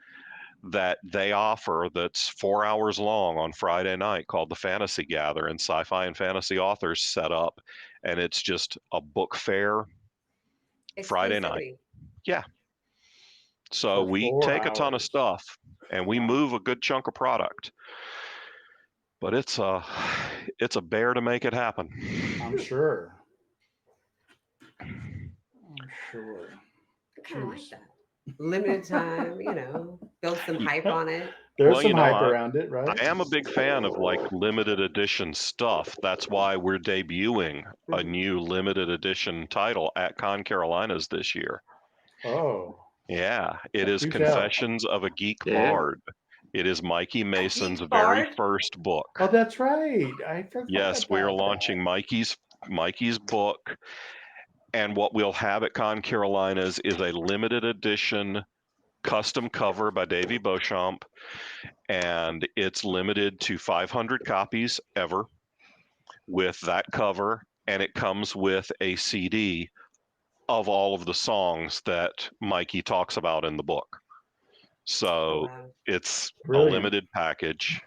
that they offer that's 4 hours long on Friday night called the Fantasy Gather, and sci-fi and fantasy authors set up, and it's just a book fair Friday night. Yeah. So we take a ton of stuff and we move a good chunk of product. But it's a bear to make it happen. I'm sure. I kind of like that. Limited time, build some hype on it. There's some hype around it, right? I am a big fan of limited edition stuff. That's why we're debuting a new limited edition title at Con Carolinas this year. Oh. Yeah, it is Confessions of a Geek Bard. It is Mikey Mason's very first book. Oh, that's right. I forgot. Yes, we are launching Mikey's book. And what we'll have at Con Carolinas is a limited edition custom cover by Davey Beauchamp. And it's limited to 500 copies ever with that cover. And it comes with a CD of all of the songs that Mikey talks about in the book. So it's a limited package,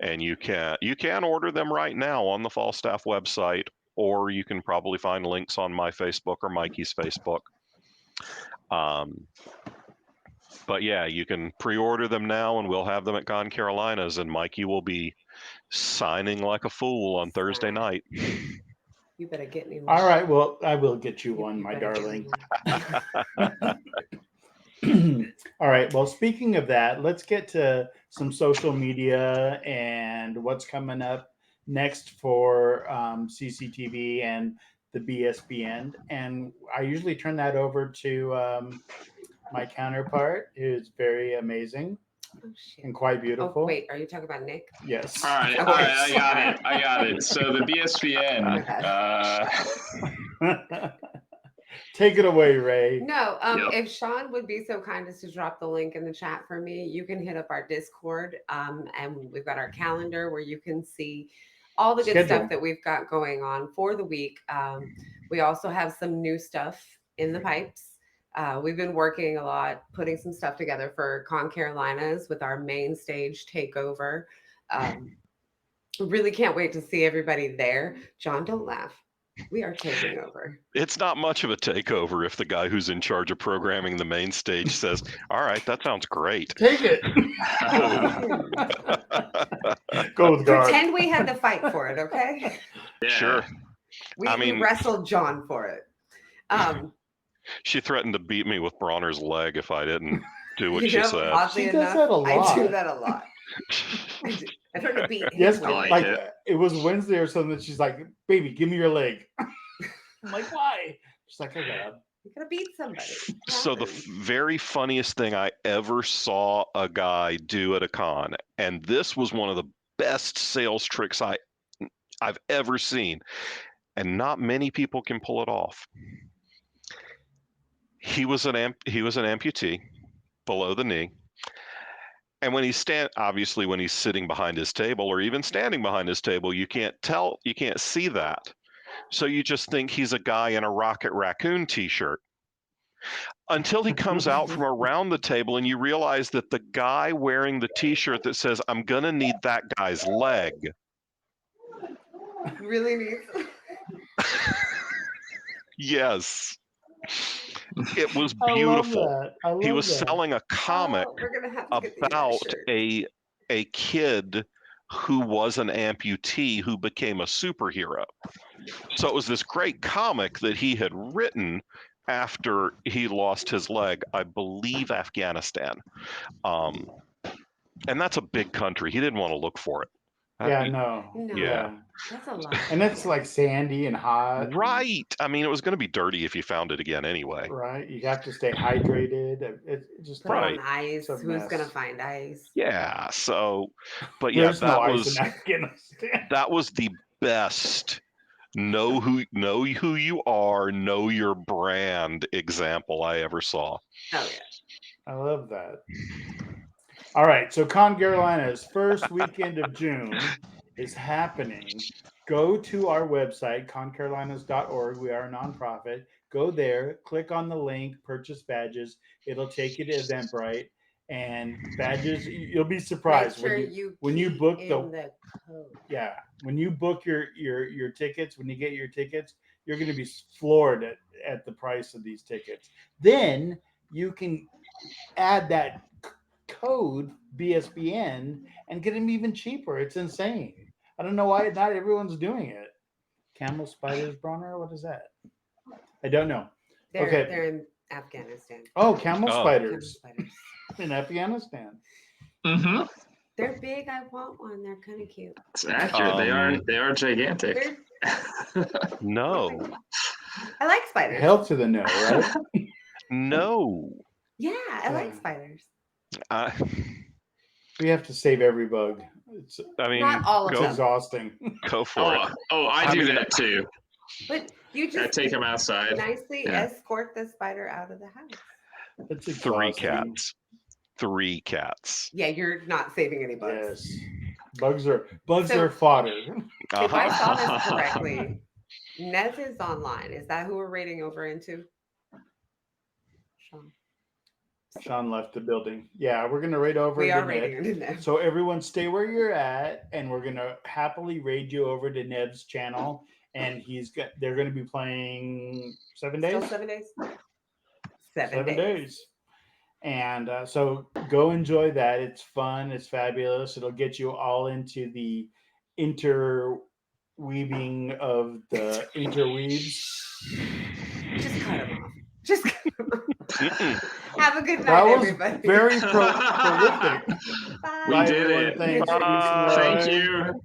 and you can order them right now on the Falstaff website, or you can probably find links on my Facebook or Mikey's Facebook. But yeah, you can pre-order them now, and we'll have them at Con Carolinas, and Mikey will be signing like a fool on Thursday night. You better get me one. All right, well, I will get you one, my darling. All right, well, speaking of that, let's get to some social media and what's coming up next for CCTV and the BSBN. And I usually turn that over to my counterpart, who's very amazing and quite beautiful. Oh, wait, are you talking about Nick? Yes. All right, I got it. So the BSBN. Take it away, Ray. No, if Sean would be so kind as to drop the link in the chat for me, you can hit up our Discord, and we've got our calendar where you can see all the good stuff that we've got going on for the week. We also have some new stuff in the pipes. We've been working a lot, putting some stuff together for Con Carolinas with our main stage takeover. Really can't wait to see everybody there. John, don't laugh. We are taking over. It's not much of a takeover if the guy who's in charge of programming the main stage says, all right, that sounds great. Take it. Go with God. Pretend we had to fight for it, okay? Yeah. Sure. We wrestled John for it. She threatened to beat me with Bronner's leg if I didn't do what she said. Oddly enough, that a lot. I do that a lot. I try to beat Yes, like it was Wednesday or something. She's like, "Baby, give me your leg." I'm like, "Why?" She's like, "I got." You gotta beat somebody. So the very funniest thing I ever saw a guy do at a con, and this was one of the best sales tricks I've ever seen, and not many people can pull it off. He was an amputee below the knee. And when obviously when he's sitting behind his table or even standing behind his table, you can't see that. So you just think he's a guy in a Rocket Raccoon t-shirt. Until he comes out from around the table and you realize that the guy wearing the t-shirt that says, "I'm gonna need that guy's leg." Really needs. Yes. It was beautiful. He was selling a comic about a kid who was an amputee who became a superhero. So it was this great comic that he had written after he lost his leg, I believe Afghanistan. And that's a big country. He didn't want to look for it. No. Yeah. That's a lot. And it's like sandy and hot. Right. I mean, it was going to be dirty if you found it again anyway. Right. You have to stay hydrated. It just put on ice. Who's going to find ice? Yeah. So, but There's no ice in Afghanistan. That was the best. Know who you are, know your brand example I ever saw. Oh yeah. I love that. All right, so Con Carolina's first weekend of June is happening. Go to our website, concarolinas.org. We are a nonprofit. Go there, click on the link, purchase badges. It'll take you to Eventbrite. And badges, you'll be surprised when you book the code. Yeah, when you book your tickets, when you get your tickets, you're going to be floored at the price of these tickets. Then you can add that code BSBN and get them even cheaper. It's insane. I don't know why not everyone's doing it. Camel spiders, Bronner? What is that? I don't know. They're in Afghanistan. Oh, camel spiders. In Afghanistan. Mm-hmm. They're big. I want one. They're kind of cute. It's accurate. They are gigantic. No. I like spiders. Hell to the no, right? No. Yeah, I like spiders. We have to save every bug. Not all of them. Exhausting. Go for it. Oh, I do that too. But you just take them outside. Nicely escort the spider out of the house. That's 3 cats. 3 cats. Yeah, you're not saving any bugs. Yes. Bugs are fodder. If I saw this correctly, Nez is online. Is that who we're raiding over into? Sean left the building. Yeah, we're gonna raid over. We are raiding into Neb. So everyone, stay where you're at, and we're gonna happily raid you over to Neb's channel. And they're gonna be playing 7 days. Still 7 days. 7 days. And so go enjoy that. It's fun. It's fabulous. It'll get you all into the interweaving of the interweaves. Just cut them off. Just cut them off. Have a good night, that was everybody. Very prolific. Bye. We did it. Thanks. Thank you.